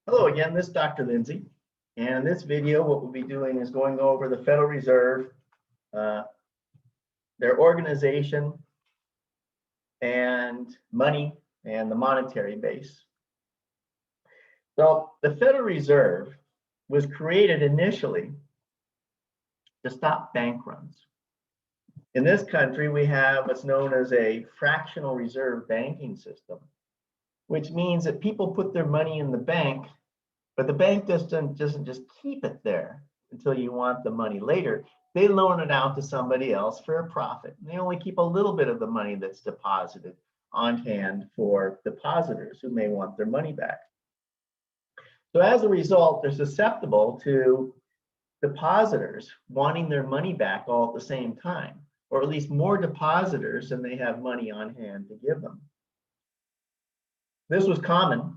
Hello again, this is Dr. Lindsay. And in this video, what we'll be doing is going over the Federal Reserve, uh, their organization and money and the monetary base. So the Federal Reserve was created initially to stop bank runs. In this country, we have what's known as a fractional reserve banking system, which means that people put their money in the bank, but the bank doesn't just keep it there until you want the money later. They loan it out to somebody else for a profit. And they only keep a little bit of the money that's deposited on hand for depositors who may want their money back. So as a result, they're susceptible to depositors wanting their money back all at the same time, or at least more depositors than they have money on hand to give them. This was common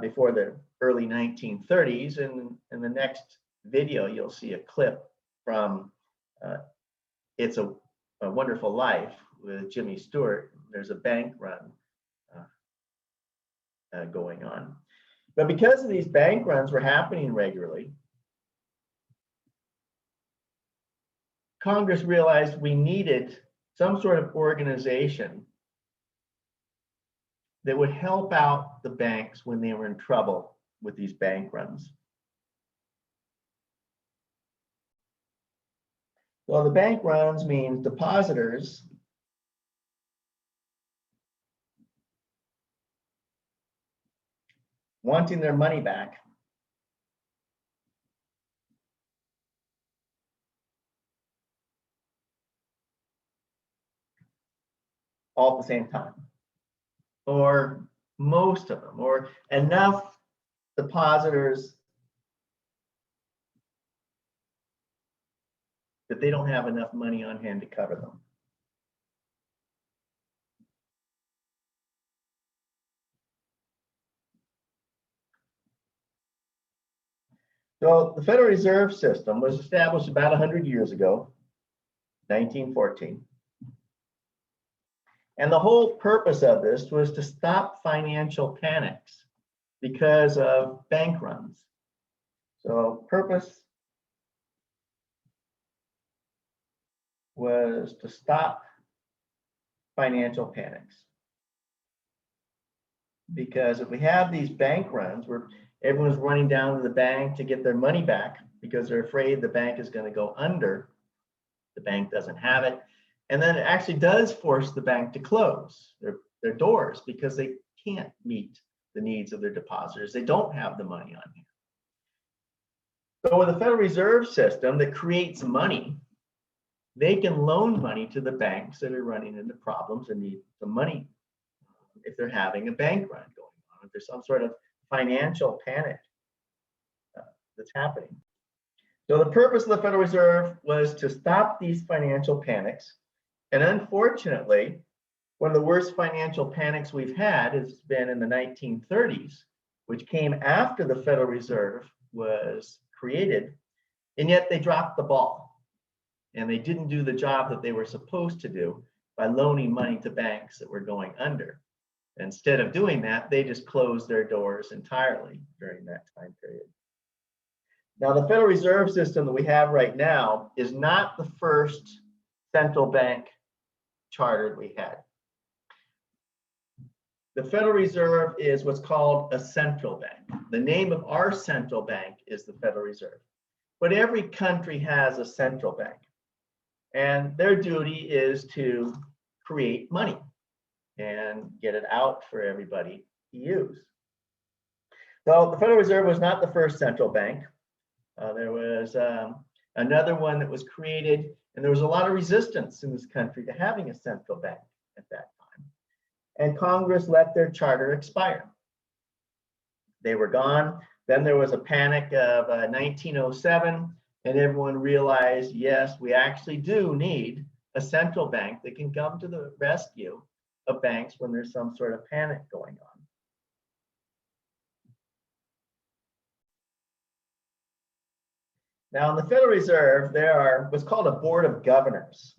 before the early 1930s, and in the next video you'll see a clip from It's a Wonderful Life with Jimmy Stewart. There's a bank run going on. But because of these bank runs were happening regularly, Congress realized we needed some sort of organization that would help out the banks when they were in trouble with these bank runs. Well, the bank runs means depositors wanting their money back all at the same time, or most of them, or enough depositors that they don't have enough money on hand to cover them. So the Federal Reserve System was established about 100 years ago, 1914. And the whole purpose of this was to stop financial panics because of bank runs. So purpose was to stop financial panics. Because if we have these bank runs where everyone's running down to the bank to get their money back because they're afraid the bank is going to go under, the bank doesn't have it, and then it actually does force the bank to close their doors because they can't meet the needs of their depositors. They don't have the money on hand. So with a Federal Reserve System that creates money, they can loan money to the banks that are running into problems and need some money if they're having a bank run going on, if there's some sort of financial panic that's happening. So the purpose of the Federal Reserve was to stop these financial panics. And unfortunately, one of the worst financial panics we've had has been in the 1930s, which came after the Federal Reserve was created, and yet they dropped the ball. And they didn't do the job that they were supposed to do by loaning money to banks that were going under. Instead of doing that, they just closed their doors entirely during that time period. Now, the Federal Reserve System that we have right now is not the first central bank charter we had. The Federal Reserve is what's called a central bank. The name of our central bank is the Federal Reserve. But every country has a central bank. And their duty is to create money and get it out for everybody to use. So the Federal Reserve was not the first central bank. There was another one that was created, and there was a lot of resistance in this country to having a central bank at that time. And Congress let their charter expire. They were gone. Then there was a panic of 1907, and everyone realized, yes, we actually do need a central bank that can come to the rescue of banks when there's some sort of panic going on. Now, in the Federal Reserve, there are what's called a board of governors.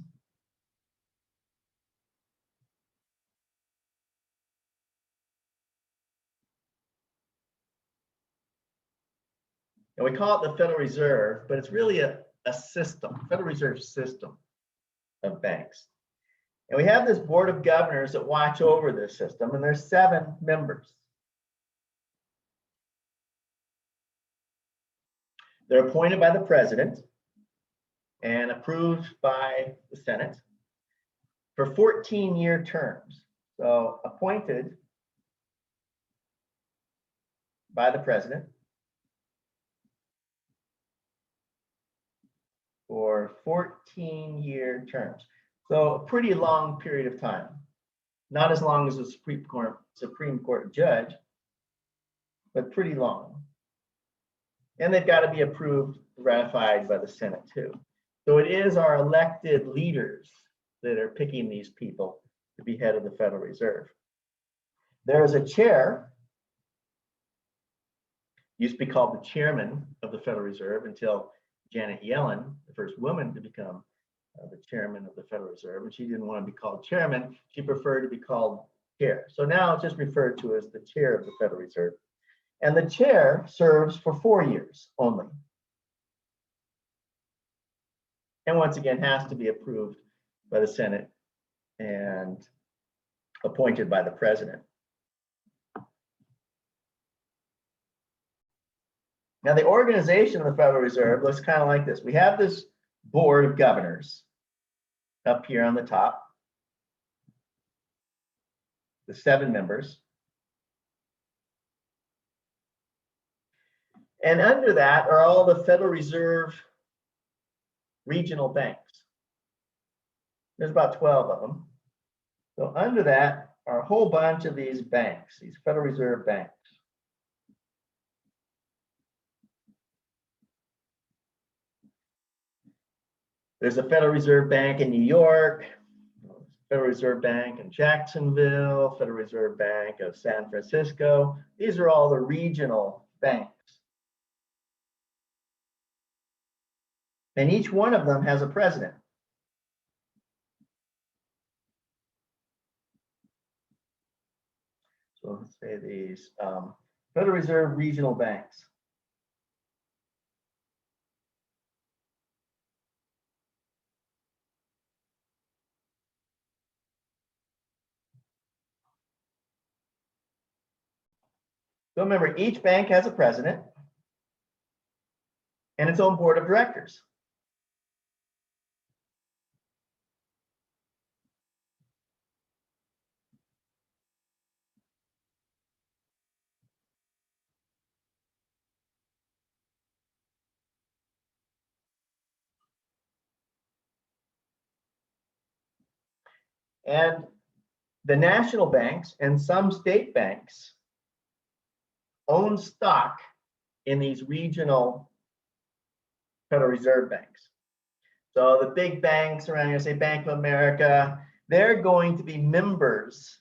And we call it the Federal Reserve, but it's really a system, Federal Reserve system of banks. And we have this board of governors that watch over this system, and there's 7 members. They're appointed by the president and approved by the Senate for 14-year terms. So appointed by the president for 14-year terms. So a pretty long period of time. Not as long as a Supreme Court judge, but pretty long. And they've got to be approved, ratified by the Senate too. So it is our elected leaders that are picking these people to be head of the Federal Reserve. There is a chair, used to be called the chairman of the Federal Reserve until Janet Yellen, the first woman to become the chairman of the Federal Reserve, and she didn't want to be called chairman. She preferred to be called chair. So now it's just referred to as the chair of the Federal Reserve. And the chair serves for 4 years only. And once again, has to be approved by the Senate and appointed by the president. Now, the organization of the Federal Reserve looks kind of like this. We have this board of governors up here on the top, the 7 members. And under that are all the Federal Reserve regional banks. There's about 12 of them. So under that are a whole bunch of these banks, these Federal Reserve banks. There's a Federal Reserve Bank in New York, Federal Reserve Bank in Jacksonville, Federal Reserve Bank of San Francisco. These are all the regional banks. And each one of them has a president. So let's say these Federal Reserve regional banks. So remember, each bank has a president and its own board of directors. And the national banks and some state banks own stock in these regional Federal Reserve banks. So the big banks around here, say Bank of America, they're going to be members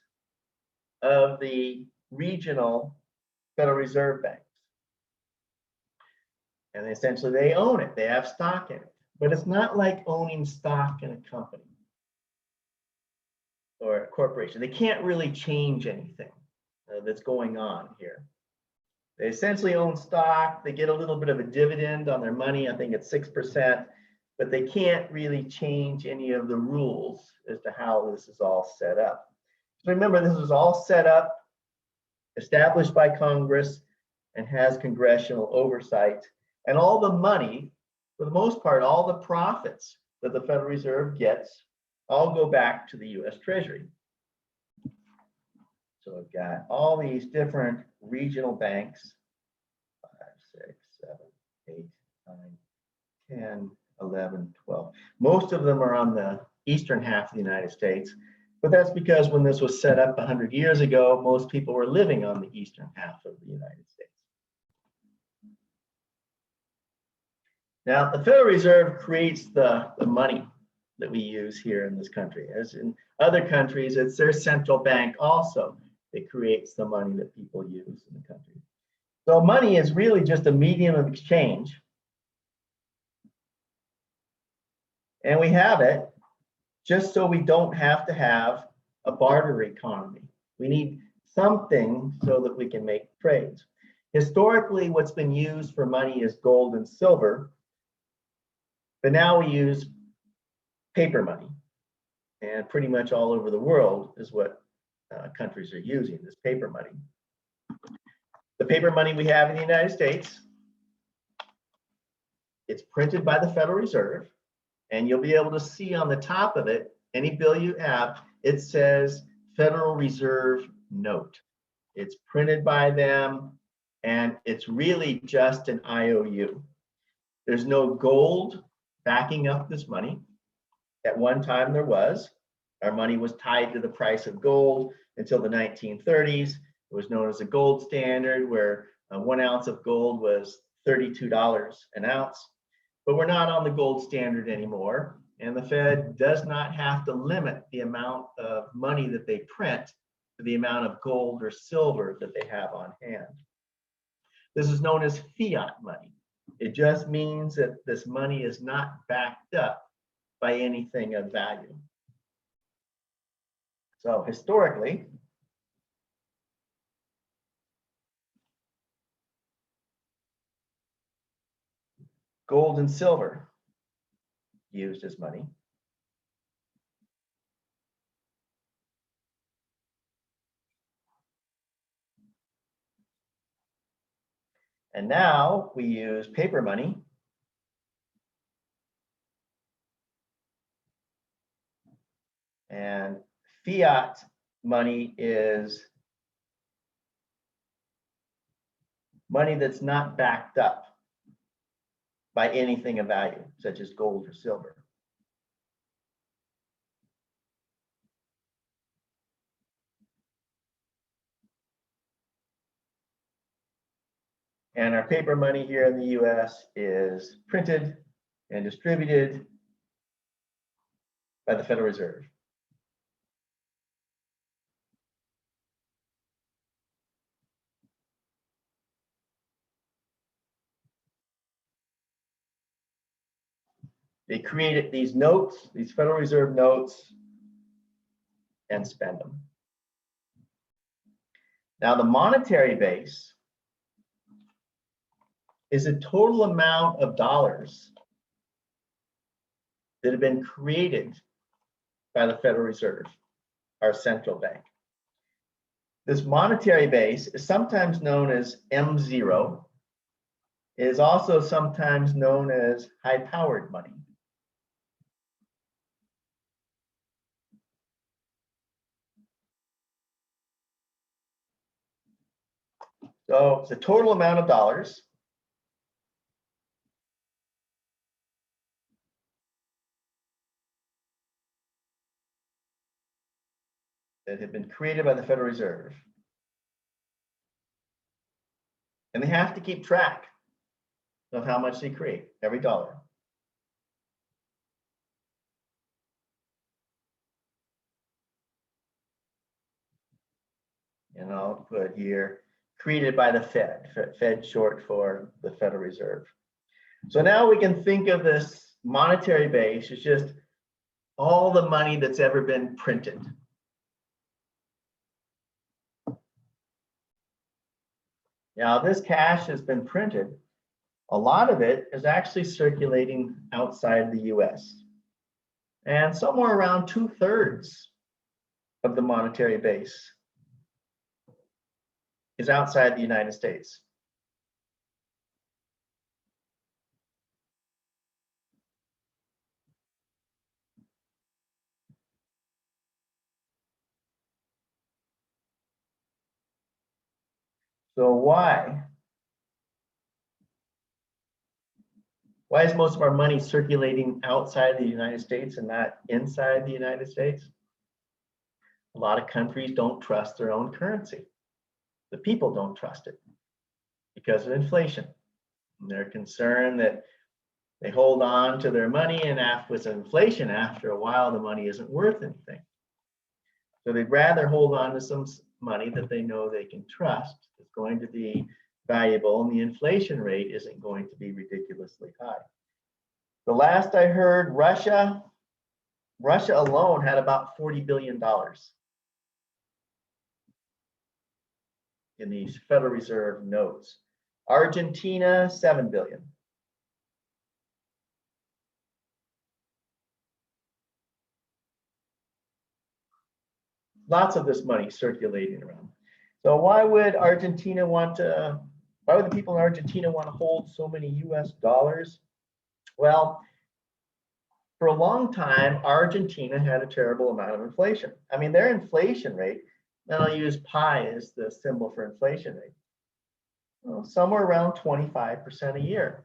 of the regional Federal Reserve banks. And essentially they own it, they have stock in it. But it's not like owning stock in a company or a corporation. They can't really change anything that's going on here. They essentially own stock. They get a little bit of a dividend on their money. I think it's 6%, but they can't really change any of the rules as to how this is all set up. So remember, this was all set up, established by Congress, and has congressional oversight. And all the money, for the most part, all the profits that the Federal Reserve gets all go back to the US Treasury. So we've got all these different regional banks, 5, 6, 7, 8, 9, 10, 11, 12. Most of them are on the eastern half of the United States, but that's because when this was set up 100 years ago, most people were living on the eastern half of the United States. Now, the Federal Reserve creates the money that we use here in this country. As in other countries, it's their central bank also that creates the money that people use in the country. So money is really just a medium of exchange. And we have it just so we don't have to have a barter economy. We need something so that we can make trades. Historically, what's been used for money is gold and silver, but now we use paper money. And pretty much all over the world is what countries are using, this paper money. The paper money we have in the United States, it's printed by the Federal Reserve, and you'll be able to see on the top of it, any bill you have, it says Federal Reserve Note. It's printed by them, and it's really just an IOU. There's no gold backing up this money. At one time there was. Our money was tied to the price of gold until the 1930s. It was known as a gold standard, where 1 ounce of gold was $32 an ounce. But we're not on the gold standard anymore, and the Fed does not have to limit the amount of money that they print to the amount of gold or silver that they have on hand. This is known as fiat money. It just means that this money is not backed up by anything of value. So historically, gold and silver used as money. And now we use paper money. And fiat money is money that's not backed up by anything of value, such as gold or silver. And our paper money here in the US is printed and distributed by the Federal Reserve. They created these notes, these Federal Reserve notes, and spend them. Now, the monetary base is a total amount of dollars that have been created by the Federal Reserve, our central bank. This monetary base is sometimes known as M0. It is also sometimes known as high-powered money. So it's the total amount of dollars that have been created by the Federal Reserve. And they have to keep track of how much they create, every dollar. And I'll put here, created by the Fed, Fed short for the Federal Reserve. So now we can think of this monetary base as just all the money that's ever been printed. Now, this cash has been printed. A lot of it is actually circulating outside the US. And somewhere around 2/3 of the monetary base is outside the United States. So why? Why is most of our money circulating outside the United States and not inside the United States? A lot of countries don't trust their own currency. The people don't trust it because of inflation. And they're concerned that they hold on to their money, and with inflation, after a while, the money isn't worth anything. So they'd rather hold on to some money that they know they can trust, is going to be valuable, and the inflation rate isn't going to be ridiculously high. The last I heard, Russia alone had about $40 billion in these Federal Reserve notes. Argentina, 7 billion. Lots of this money circulating around. So why would why would the people in Argentina want to hold so many US dollars? Well, for a long time, Argentina had a terrible amount of inflation. I mean, their inflation rate, and I'll use pi as the symbol for inflation rate, well, somewhere around 25% a year.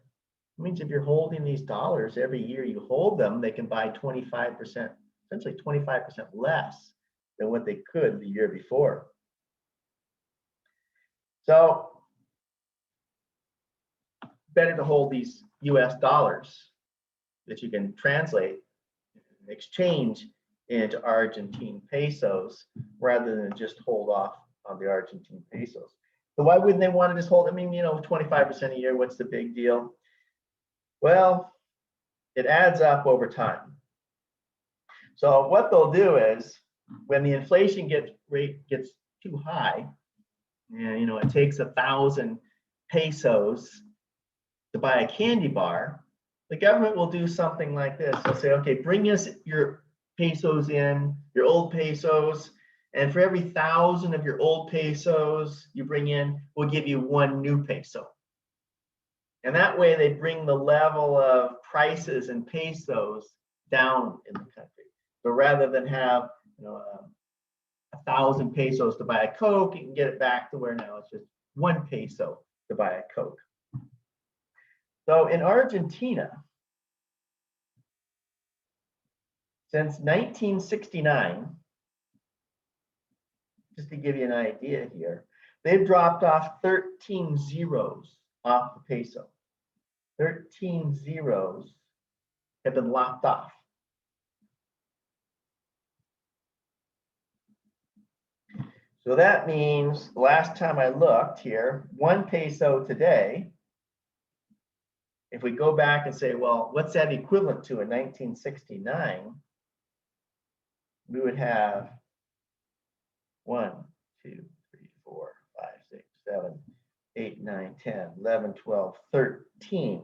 It means if you're holding these dollars every year you hold them, they can buy 25%, essentially 25% less than what they could the year before. So better to hold these US dollars that you can translate, exchange into Argentine pesos rather than just hold off on the Argentine pesos. So why wouldn't they want to just hold? I mean, 25% a year, what's the big deal? Well, it adds up over time. So what they'll do is when the inflation rate gets too high, and it takes 1,000 pesos to buy a candy bar, the government will do something like this. They'll say, okay, bring us your pesos in, your old pesos, and for every 1,000 of your old pesos you bring in, we'll give you 1 new peso. And that way they bring the level of prices in pesos down in the country. So rather than have 1,000 pesos to buy a Coke, you can get it back to where now it's just 1 peso to buy a Coke. So in Argentina, since 1969, just to give you an idea here, they've dropped off 13 zeros off the peso. 13 zeros have been lopped off. So that means the last time I looked here, 1 peso today, if we go back and say, well, what's that equivalent to in 1969? We would have 1, 2, 3, 4, 5, 6, 7, 8, 9, 10, 11, 12, 13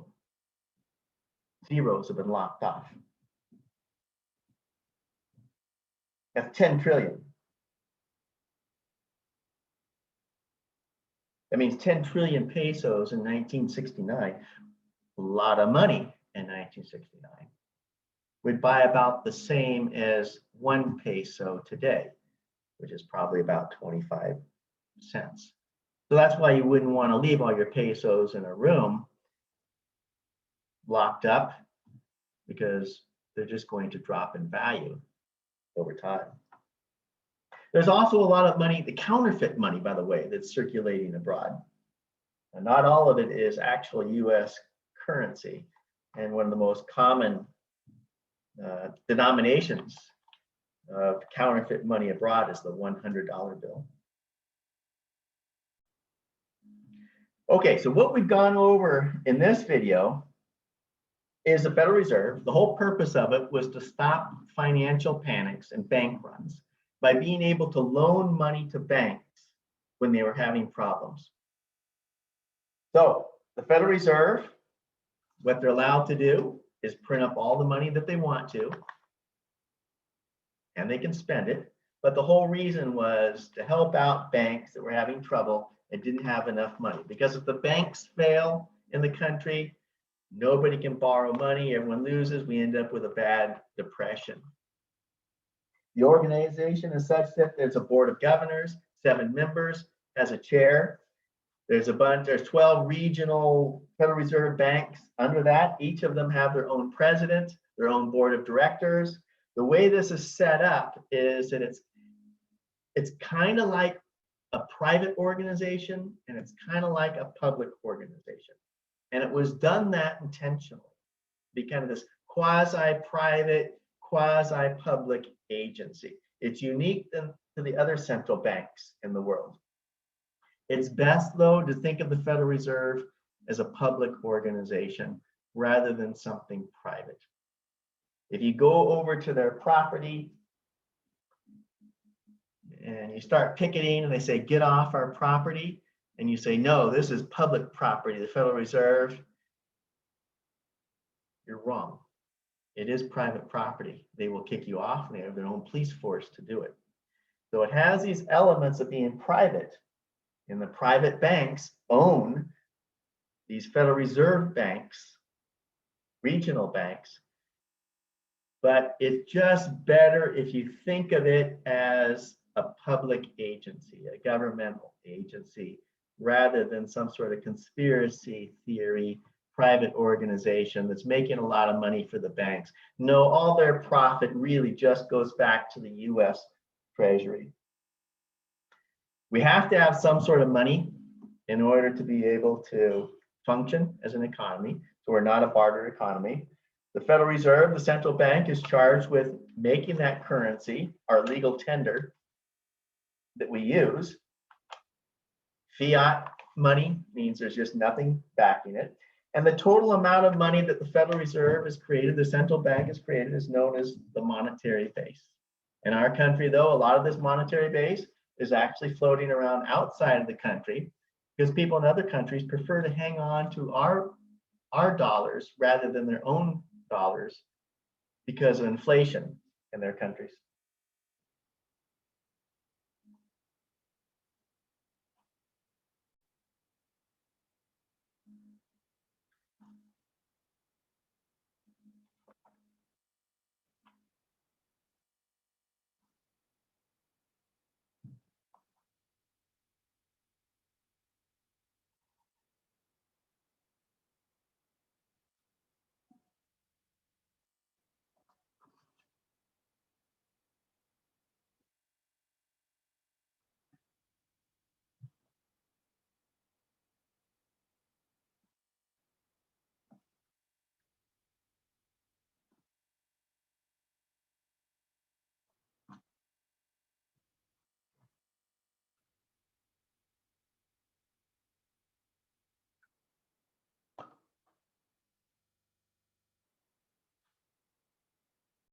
zeros have been lopped off. That's 10 trillion. That means 10 trillion pesos in 1969, a lot of money in 1969, would buy about the same as 1 peso today, which is probably about 25 cents. So that's why you wouldn't want to leave all your pesos in a room locked up, because they're just going to drop in value over time. There's also a lot of money, the counterfeit money, by the way, that's circulating abroad. And not all of it is actual US currency. And one of the most common denominations of counterfeit money abroad is the $100 bill. Okay, so what we've gone over in this video is the Federal Reserve. The whole purpose of it was to stop financial panics and bank runs by being able to loan money to banks when they were having problems. So the Federal Reserve, what they're allowed to do is print up all the money that they want to, and they can spend it. But the whole reason was to help out banks that were having trouble and didn't have enough money. Because if the banks fail in the country, nobody can borrow money, everyone loses, we end up with a bad depression. The organization is such that there's a board of governors, 7 members, has a chair. There's 12 regional Federal Reserve banks under that. Each of them have their own president, their own board of directors. The way this is set up is that it's kind of like a private organization and it's kind of like a public organization. And it was done that intentionally, be kind of this quasi-private, quasi-public agency. It's unique to the other central banks in the world. It's best, though, to think of the Federal Reserve as a public organization rather than something private. If you go over to their property and you start picketing and they say, get off our property, and you say, no, this is public property, the Federal Reserve, you're wrong. It is private property. They will kick you off, and they have their own police force to do it. So it has these elements of being private, and the private banks own these Federal Reserve banks, regional banks, but it's just better if you think of it as a public agency, a governmental agency, rather than some sort of conspiracy theory private organization that's making a lot of money for the banks. No, all their profit really just goes back to the US Treasury. We have to have some sort of money in order to be able to function as an economy. So we're not a barter economy. The Federal Reserve, the central bank, is charged with making that currency, our legal tender that we use. Fiat money means there's just nothing backing it. And the total amount of money that the Federal Reserve has created, the central bank has created, is known as the monetary base. In our country, though, a lot of this monetary base is actually floating around outside of the country because people in other countries prefer to hang on to our dollars rather than their own dollars because of inflation in their countries.